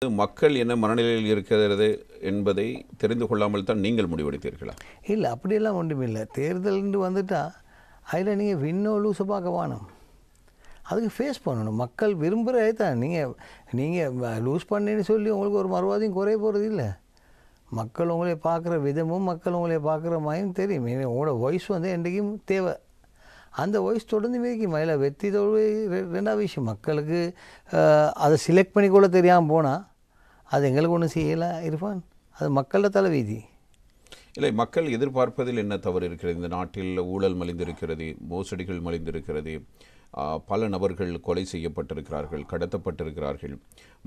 மக்கள் என்ன மனநிலையில் இருக்கிறது என்பதை தெரிந்து கொள்ளாமல் தான் நீங்கள் முடிவெடுத்தீர்களா? இல்லை, அப்படியெல்லாம் ஒன்றுமில்லை. தேர்தல்னு வந்துட்டா அதில் நீங்கள் வின்னோ லூஸை பார்க்க வேணும். அதுக்கு ஃபேஸ் பண்ணணும். மக்கள் விரும்புகிறதே தான். நீங்கள் லூஸ் பண்ணேன்னு சொல்லி உங்களுக்கு ஒரு மறுவாதையும் குறைய போகிறது இல்லை. மக்கள் உங்களை பார்க்குற விதமும் மக்கள் உங்களை பார்க்குற மாதிரியும் தெரியும். உங்களோட வாய்ஸ் வந்து என்றைக்கும் தேவை. அந்த வாய்ஸ் தொடர்ந்து மிதிக்கும். அதில் வெற்றி தோல்வி ரெண்டாவது விஷயம். மக்களுக்கு அதை செலக்ட் பண்ணிக்கொள்ள தெரியாமல் போனால் அது எங்களுக்கு ஒன்றும் செய்யலை இருப்பான். அது மக்களோட தலைவீதி. இல்லை, மக்கள் எதிர்பார்ப்பதில் என்ன தவறு இருக்கிறது? இந்த நாட்டில் ஊழல் மலிந்திருக்கிறது, மோசடிகள் மலிந்திருக்கிறது, பல நபர்கள் கொலை செய்யப்பட்டிருக்கிறார்கள், கடத்தப்பட்டிருக்கிறார்கள்.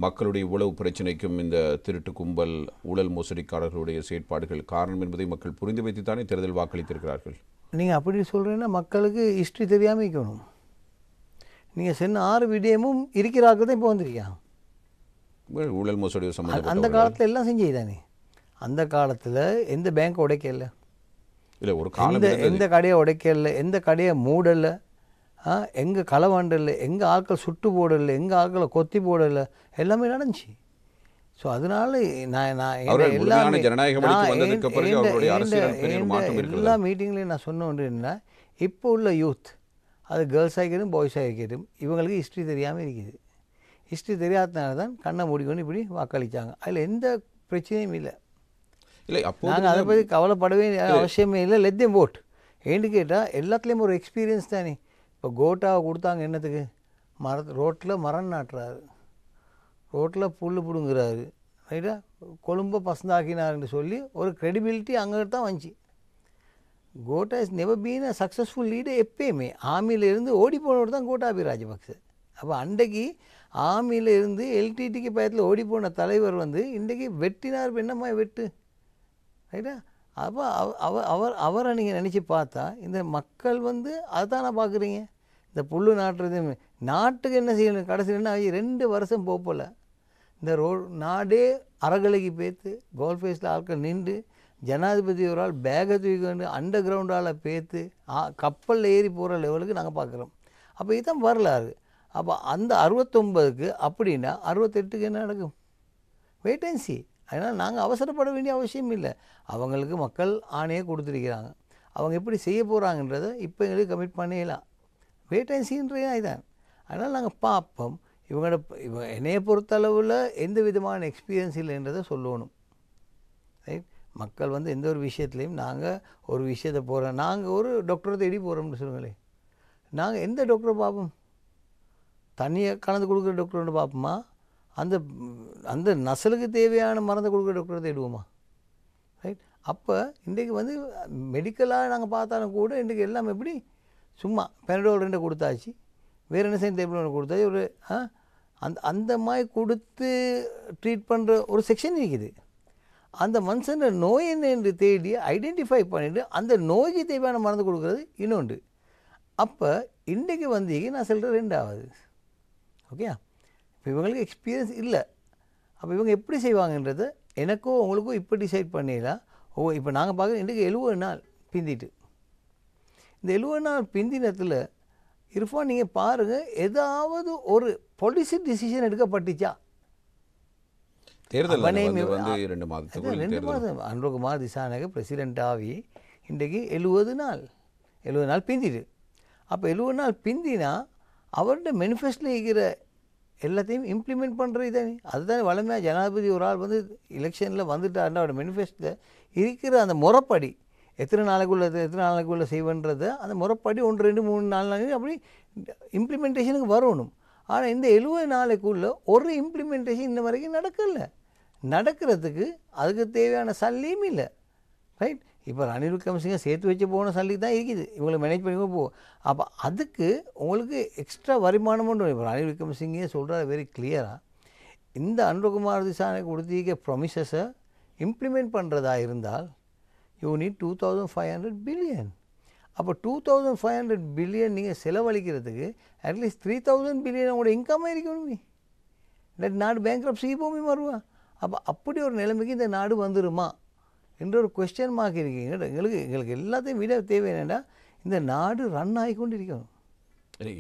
மக்களுடைய உளவு பிரச்சனைக்கும் இந்த திருட்டு கும்பல், ஊழல் மோசடிக்காரர்களுடைய செயற்பாடுகள் காரணம் என்பதை மக்கள் புரிந்து வைத்துத்தானே தேர்தல் வாக்களித்திருக்கிறார்கள். நீங்கள் அப்படி சொல்கிறீங்கன்னா மக்களுக்கு ஹிஸ்ட்ரி தெரியாமல் இருக்கணும். நீங்கள் சொன்ன 6 விடயமும் இருக்கிறார்கள் தான் இப்போ வந்திருக்கான். ஊழல் மோசடி சம்பந்தம் அந்த காலத்தில் எல்லாம் செஞ்சதுதானே. அந்த காலத்தில் எந்த பேங்க் உடைக்கல, இல்லை ஒரு காலம் எந்த கடையை உடைக்கல, எந்த கடையை மூடலை, எங்கே களவாண்டல, எங்கே ஆட்கள் சுட்டு போடலை, எங்கே ஆட்களை கொத்தி போடலை, எல்லாமே நடந்துச்சு. ஸோ அதனால எல்லா மீட்டிங்லேயும் நான் சொன்ன ஒன்று என்ன, இப்போ உள்ள யூத், அது கேர்ள்ஸ் ஆகிக்கணும் பாய்ஸ் ஆகிக்கணும், இவங்களுக்கு ஹிஸ்ட்ரி தெரியாமல் இருக்குது. ஹிஸ்ட்ரி தெரியாதனால தான் கண்ணை மூடிக்கொண்டு இப்படி வாக்களித்தாங்க. அதில் எந்த பிரச்சனையும் இல்லை. நாங்கள் அதை பற்றி கவலைப்படவே அவசியமே இல்லை. Let them vote. ஏன்னு கேட்டால் எல்லாத்துலேயும் ஒரு எக்ஸ்பீரியன்ஸ் தானே. இப்போ கோட்டாவை கொடுத்தாங்க என்னத்துக்கு? ரோட்டில் மரம் நாட்டுறாரு, ரோட்டில் புல் பிடுங்குறாரு, ரைட்டா, கொழும்பை பசந்தாக்கினார்னு சொல்லி ஒரு க்ரெடிபிலிட்டி அங்கே தான் வந்துச்சு. Gota is never been a successful leader. எப்பயுமே ஆர்மியிலேருந்து ஓடி போனவர் தான் கோட்டாபய ராஜபக்சே. அப்போ அன்றைக்கு ஆர்மியிலேருந்து எல்டிடிக்கு பயத்தில் ஓடி போன தலைவர் வந்து இன்றைக்கு வெட்டினார். என்னம்மா வெட்டு, ரைட்டா? அப்போ அவரை நீங்கள் நினச்சி பார்த்தா இந்த மக்கள் வந்து அதுதானே பார்க்குறீங்க. இந்த புல் நாட்டுறது நாட்டுக்கு என்ன செய்யணும்? கடைசியில் என்ன ஆகி 2 வருஷம் போகல இந்த நாடே அறகலைக்கு பேத்து கோல் ஃபேஸில் ஆட்கள் நின்று ஜனாதிபதி ஒரு ஆள் பேகை தூக்கிண்டு அண்டர் கிரவுண்டால் பேத்து கப்பலில் ஏறி போகிற லெவலுக்கு நாங்கள் பார்க்குறோம். அப்போ இதுதான் வரலாறு. அப்போ அந்த 69க்கு அப்படின்னா 68க்கு என்ன நடக்கும்? Wait and see. அதனால் நாங்கள் அவசரப்பட வேண்டிய அவசியம் இல்லை. அவங்களுக்கு மக்கள் ஆணையை கொடுத்துருக்கிறாங்க. அவங்க எப்படி செய்ய போகிறாங்கன்றதை இப்போ எங்களுக்கு கமிட் பண்ணிடலாம். வெயிட் அண்ட் சீன்றே இதுதான். அதனால் நாங்கள் பார்ப்போம். என்னையை பொறுத்தளவில் எந்த விதமான எக்ஸ்பீரியன்ஸ் இல்லைன்றதை சொல்லணும். ரைட்? மக்கள் வந்து எந்த ஒரு விஷயத்துலையும் நாங்கள் ஒரு விஷயத்தை போகிறோம், நாங்கள் ஒரு டாக்டரை தேடி போகிறோம்னு சொல்லுங்களேன், நாங்கள் எந்த டாக்டரை பார்ப்போம்? தண்ணியை கலந்து கொடுக்குற டாக்டர்னு பார்ப்போமா? அந்த அந்த நசலுக்கு தேவையான மருந்தை கொடுக்குற டாக்டரை தேடுவோமா? ரைட்? அப்போ இன்றைக்கு வந்து மெடிக்கலாக நாங்கள் பார்த்தாலும் கூட இன்றைக்கு எல்லாம் எப்படி சும்மா பெனடோல் 2 கொடுத்தாச்சு, வேறு என்ன செய்ய டேப்லெட் கொடுத்தாச்சு, ஒரு அந்த மாதிரி கொடுத்து ட்ரீட் பண்ணுற ஒரு செக்ஷன் இருக்குது. அந்த மனுஷன் நோய் என்ன என்று தேடி ஐடென்டிஃபை பண்ணிவிட்டு அந்த நோய்க்கு தேவையான மருந்து கொடுக்குறது இன்னொன்று. அப்போ இன்றைக்கு வந்து நான் சொல்கிற 2வது. ஓகே, இப்போ இவங்களுக்கு எக்ஸ்பீரியன்ஸ் இல்லை. அப்போ இவங்க எப்படி செய்வாங்கன்றது எனக்கோ உங்களுக்கோ இப்போ டிசைட் பண்ணிடலாம். இப்போ நாங்கள் பார்க்குற இன்றைக்கு 70 நாள் பிந்திட்டு, இந்த 70 நாள் பிந்தினத்தில் இருப்பான். நீங்கள் பாருங்கள், ஏதாவது ஒரு பாலிசி டிசிஷன் எடுக்கப்பட்டுச்சா? தேர்தல் 2 மாதம் அனுரகுமார் திசாநாயக்க பிரசிடென்ட் ஆகி இன்றைக்கு 70 நாள் பிந்திட்டு. அப்போ 70 நாள் பிந்தினா அவர்கிட்ட மேனிஃபெஸ்டோவில் இருக்கிற எல்லாத்தையும் இம்ப்ளிமெண்ட் பண்ணுறது தானே. அதுதான் வளமையாக ஜனாதிபதி ஒரு ஆள் வந்து எலெக்ஷனில் வந்துட்டாருன்னா அவரோட மேனிஃபெஸ்டோவில் இருக்கிற அந்த முறைப்படி எத்தனை நாளைக்குள்ளே செய்வேன்றதை அந்த முறைப்படி 1, 2, 3, 4 நாளைக்கு அப்படி இம்ப்ளிமெண்டேஷனுக்கு வரணும். ஆனால் இந்த 70 நாளைக்குள்ளே ஒரு இம்ப்ளிமெண்டேஷன் இன்ன வரைக்கும் நடக்கலை. நடக்கிறதுக்கு அதுக்கு தேவையான சல்லியும் இல்லை. ரைட்? இப்போ ரணில் விக்ரமசிங்க சேர்த்து வச்சு போன சல்லி தான் இருக்குது, இவங்களை மேனேஜ் பண்ணி போகும். அப்போ அதுக்கு உங்களுக்கு எக்ஸ்ட்ரா வருமானம் ஒன்று. இப்போ ரணில் விக்ரமசிங்கே சொல்கிறாரு வெரி கிளியராக, இந்த அனுரகுமார் திசாநாயக்க கொடுத்திருக்க ப்ராமிசஸை இம்ப்ளிமெண்ட் பண்ணுறதா இருந்தால் யூ நீட் 2500 பில்லியன். அப்போ 2500 பில்லியன் நீங்கள் செலவழிக்கிறதுக்கு அட்லீஸ்ட் 3000 பில்லியன் உங்களோட இன்கம்மாக இருக்கணுமே. இந்த நாடு பேங்க்ரப்சி போமே வருவா. அப்போ அப்படி ஒரு நிலைமைக்கு இந்த நாடு வந்துடுமா என்ற ஒரு கொஸ்டின் மார்க் இருக்கீங்க. எங்களுக்கு எல்லாத்தையும் விட தேவை என்னென்னா இந்த நாடு ரன் ஆகிக்கொண்டு இருக்கணும்.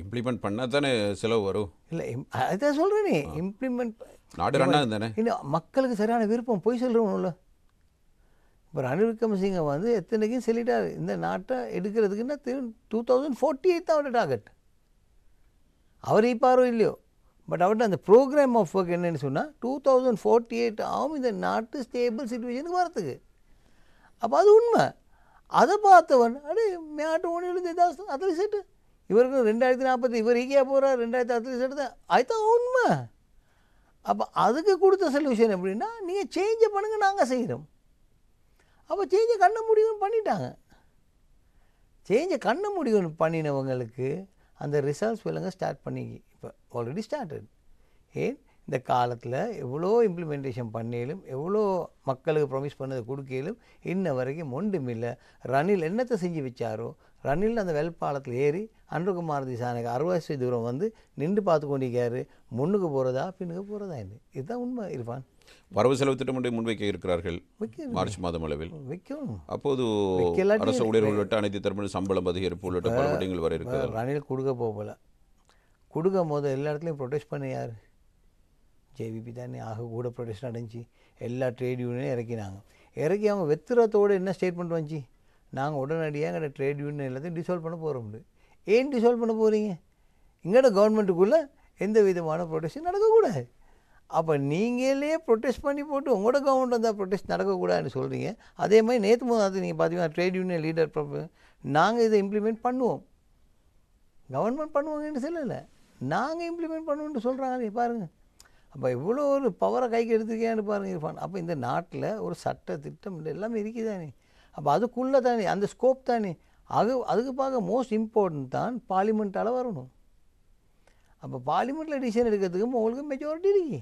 இம்ப்ளிமெண்ட் பண்ணால் தானே செலவு வரும். இல்லை, அதுதான் சொல்கிறேனே, இம்ப்ளிமெண்ட் நாடு ரன்னா தானே. இன்னும் மக்களுக்கு சரியான விருப்பம் போய் சொல்கிறோம்ல. இப்போ ரணில் விக்ரமசிங்க வந்து எத்தனைக்கும் சொல்லிட்டார், இந்த நாட்டை எடுக்கிறதுக்குன்னா 2048 தான் அவரோட டார்கெட். அவர் இப்பாரோ இல்லையோ, பட் அவர்கிட்ட அந்த ப்ரோக்ராம் ஆஃப் ஒர்க் என்னன்னு சொன்னால் 2048 ஆகும் இந்த நாட்டு ஸ்டேபிள் சிச்சுவேஷனுக்கு வரத்துக்கு. அப்போ அது உண்மை. அதை பார்த்தவன் அடே மேட்டு ஒன்று அத்தனை செட்டு இவருக்கு 2040 இவர் ஈக்கியா போகிறார் 2030 செட்டு தான், அதுதான் உண்மை. அப்போ அதுக்கு கொடுத்த சொல்யூஷன் எப்படின்னா, நீங்கள் சேஞ்சை பண்ணுங்கள், நாங்கள் செய்கிறோம். அப்போ சேஞ்சை கண்ண முடியும்னு பண்ணிட்டாங்க. சேஞ்சை கண்ண முடியும்னு பண்ணினவங்களுக்கு அந்த ரிசல்ட்ஸ் விலங்க ஸ்டார்ட் பண்ணி இப்போ ஆல்ரெடி ஸ்டார்டட். ஏன் இந்த காலத்தில் எவ்வளோ இம்ப்ளிமெண்டேஷன் பண்ணிலும் எவ்வளோ மக்களுக்கு ப்ராமிஸ் பண்ணதை கொடுக்கலும் இன்ன வரைக்கும் ஒன்றும் இல்லை. ரணில் என்னத்தை செஞ்சு வச்சாரோ, ரணில் அந்த வெள்பாலத்தில் ஏறி அன்றுகுமார் திசானுக்கு 60 வயசு தூரம் வந்து நின்று பார்த்து கொண்டிருக்காரு. முன்னுக்கு போகிறதா பின்னுக்கு போகிறதா என்ன, இதுதான் உண்மை. இருப்பான் வரவு செலவு திட்டம் ஒன்றை முன்வைக்க இருக்கிறார்கள் மார்ச் மாதம் அளவில். வைக்கும். அப்போது அரசு ஊழியர்கள் உள்ளிட்ட அனைத்து தரப்பிலும் சம்பளம் அதிகரிப்பு உள்ளிட்ட பல விடயங்கள் வர இருக்கு. ரணில் கொடுக்க போகல, கொடுக்கும் போது எல்லா இடத்துலையும் ப்ரொடெஸ்ட் பண்ண யார்? ஜேவிபி தானே ஆக கூட ப்ரொடெஸ்ட் நடந்துச்சு. எல்லா ட்ரேட் யூனியனையும் இறக்கினாங்க. இறக்கி அவங்க வெத்திரத்தோடு என்ன ஸ்டேட்மெண்ட் வந்துச்சு, நாங்கள் உடனடியாக எங்களோட ட்ரேட் யூனியன் எல்லாத்தையும் டிசால்வ் பண்ண போகிறோம். ஏன் டிசால்வ் பண்ண போகிறீங்க? எங்களோட கவர்மெண்ட்டுக்குள்ளே எந்த விதமான ப்ரொடெஸ்ட்டும் நடக்கக்கூடாது. அப்போ நீங்களே ப்ரொடெஸ்ட் பண்ணி போட்டு உங்களோட கவர்மெண்ட் வந்தால் ப்ரொடெஸ்ட் நடக்கக்கூடாதுன்னு சொல்கிறீங்க. அதே மாதிரி நேற்று முதல் நீங்கள் பார்த்தீங்கன்னா ட்ரேட் யூனியன் லீடர் நாங்கள் இதை இம்ப்ளிமெண்ட் பண்ணுவோம், கவர்மெண்ட் பண்ணுவாங்கன்னு சொல்லலை, நாங்கள் இம்ப்ளிமெண்ட் பண்ணுவோம்னு சொல்கிறாங்க. பாருங்கள், அப்போ இவ்வளோ ஒரு பவரை கைக்கு எடுத்துக்கியான்னு பாருங்கள் இருப்பான். அப்போ இந்த நாட்டில் ஒரு சட்ட திட்டம் எல்லாமே இருக்குதானே. அப்போ அதுக்குள்ளே தானே அந்த ஸ்கோப் தானே. அதுக்கு பார்க்க மோஸ்ட் இம்பார்ட்டன்ட் தான் பார்லிமெண்ட்டால் வரணும். அப்போ பார்லிமெண்ட்டில் டிசிஷன் எடுக்கிறதுக்கு உங்களுக்கு மெஜாரிட்டி இருக்கு.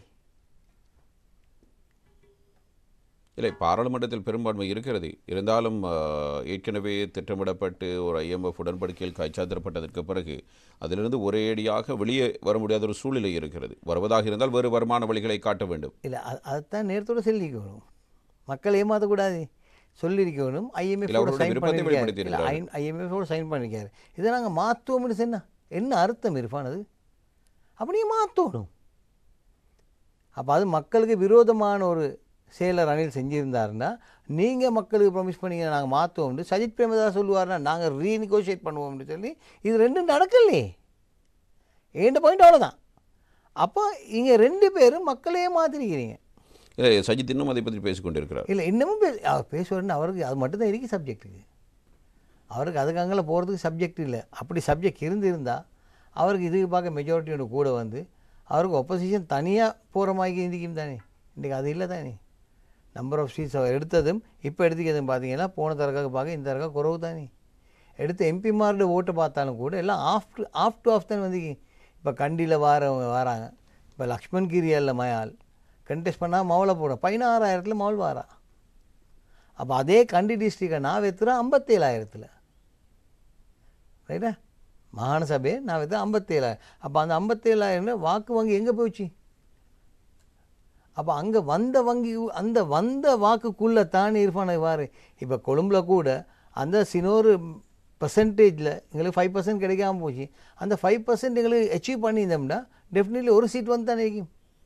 இல்லை, பாராளுமன்றத்தில் பெரும்பான்மை இருக்கிறது. இருந்தாலும் ஏற்கனவே திட்டமிடப்பட்டு ஒரு IMF உடன்படிக்கையில் கைச்சாத்திடப்பட்டதற்கு பிறகு அதிலிருந்து ஒரேடியாக வெளியே வர முடியாத ஒரு சூழ்நிலை இருக்கிறது. வருவதாக இருந்தால் வேறு வருமான வழிகளை காட்ட வேண்டும். இல்லை, அதுதான் நேரத்தோடு சொல்லிக்கணும், மக்கள் ஏமாற்றக்கூடாது சொல்லியிருக்கணும். IMF சைன் பண்ணிக்காரு, இதை நாங்கள் மாற்றுவோம்னு சொன்னால் என்ன அர்த்தம் இருப்பான்? அது அப்படியே மாற்றணும். அப்போ அது மக்களுக்கு விரோதமான ஒரு செயலை ரணில் செஞ்சுருந்தாருன்னா, நீங்கள் மக்களுக்கு ப்ராமிஸ் பண்ணிங்க நாங்கள் மாற்றுவோம்னு சஜித் பிரேமதாஸ் சொல்லுவார்னா நாங்கள் ரீநெகோஷியேட் பண்ணுவோம்னு சொல்லி இது ரெண்டும் நடக்கலையே. ஏண்ட பாயிண்ட் அவ்வளோதான். அப்போ இங்கே 2 பேரும் மக்களையே மாற்றிருக்கிறீங்க. சஜித் இன்னும் அதை பற்றி பேசிக்கொண்டு இருக்கிறார். இல்லை, இன்னமும் பேசுவாருன்னு அவருக்கு அது மட்டும்தான் இருக்குது சப்ஜெக்ட்டுக்கு. அவருக்கு அதுக்கு அங்கே போகிறதுக்கு சப்ஜெக்ட் இல்லை. அப்படி சப்ஜெக்ட் இருந்திருந்தால் அவருக்கு இதுக்கு பார்க்க மெஜாரிட்டியோட கூட வந்து அவருக்கு ஒப்போசிஷன் தனியாக போகிற மாதிரி இருந்திக்கும் தானே. இன்றைக்கி அது இல்லை தானே. நம்பர் ஆஃப் சீட்ஸ் அவர் எடுத்ததும் இப்போ எடுத்துக்கிறதும் பார்த்தீங்கன்னா போன தரக்காக பார்க்க இந்த தரக்காக குறவு தானே. எடுத்த எம்பிமாரோட ஓட்டை பார்த்தாலும் கூட எல்லாம் ஆஃப் டு ஆஃப் தான் வந்து. இப்போ கண்டியில் வராங்க. இப்போ லக்ஷ்மண் கிரியாலில் மயால் கண்டெஸ்ட் பண்ணால் மவளை போடும் 16,000 மவள் வாரா. அப்போ அதே கண்டி டிஸ்ட்ரிக்டை நான் வெத்துறேன் 57,000. ரைட்டா, மாகாண சபையை நான் வெத்துறேன் 57,000. அப்போ அந்த 57,000 வாக்கு வங்கி எங்கே போச்சு? அப்போ அங்கே வந்த வாக்குக்குள்ளே தானே இருப்பான வாரு. இப்போ கொழும்பில் கூட அந்த சினோரு பர்சன்டேஜில் எங்களுக்கு 5% கிடைக்காமல் போச்சு. அந்த 5% எங்களுக்கு அச்சீவ் பண்ணியிருந்தோம்னா டெஃபினெட்லி ஒரு சீட் வந்து தானே இருக்கும்.